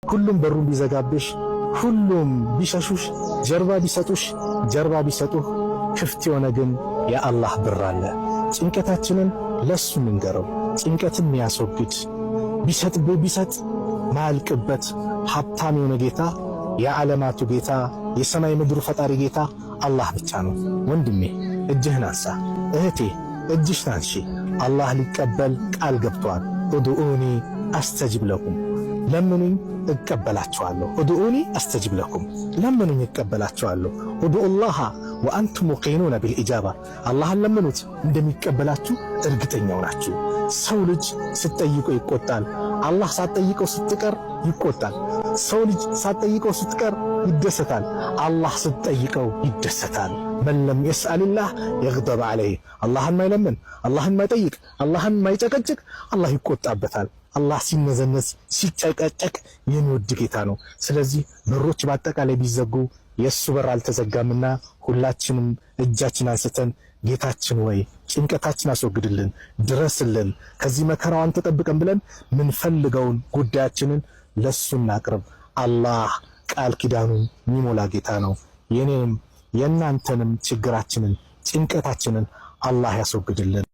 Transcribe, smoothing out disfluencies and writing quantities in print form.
ሁሉም በሩን ቢዘጋብሽ፣ ሁሉም ቢሸሹሽ፣ ጀርባ ቢሰጡህ ክፍት የሆነ ግን የአላህ በር አለ። ጭንቀታችንን ለሱ እንንገረው። ጭንቀትን የሚያስወግድ ቢሰጥ ማያልቅበት ሀብታም የሆነ ጌታ፣ የዓለማቱ ጌታ፣ የሰማይ ምድሩ ፈጣሪ ጌታ አላህ ብቻ ነው። ወንድሜ እጅህን አንሳ፣ እህቴ እጅሽን አንሺ። አላህ ሊቀበል ቃል ገብቷል። ኡድኡኒ አስተጅብ ለኩም፣ ለምኑኝ እቀበላችኋለሁ። ኡድኡኒ አስተጅብ ለኩም፣ ለምኑኝ እቀበላችኋለሁ። ኡድኡላህ ወአንቱም ሙቂኑነ ቢልኢጃባ፣ አላህን ለምኑት እንደሚቀበላችሁ እርግጠኛው ናችሁ። ሰው ልጅ ስትጠይቀው ይቆጣል፣ አላህ ሳትጠይቀው ስትቀር ይቆጣል። ሰው ልጅ ሳትጠይቀው ስትቀር ይደሰታል፣ አላህ ስትጠይቀው ይደሰታል። መን ለም የስአልላህ የግደብ ዐለይህ፣ አላህን ማይለምን፣ አላህን ማይጠይቅ፣ አላህን ማይጨቀጭቅ አላህ ይቆጣበታል። አላህ ሲነዘነዝ ሲጨቀጨቅ የሚወድ ጌታ ነው። ስለዚህ በሮች በአጠቃላይ ቢዘጉ የእሱ በር አልተዘጋምና ሁላችንም እጃችን አንስተን ጌታችን ወይ ጭንቀታችን አስወግድልን፣ ድረስልን፣ ከዚህ መከራዋን ተጠብቀን ብለን ምንፈልገውን ጉዳያችንን ለሱ እናቅርብ። አላህ ቃል ኪዳኑን የሚሞላ ጌታ ነው። የኔንም የእናንተንም ችግራችንን ጭንቀታችንን አላህ ያስወግድልን።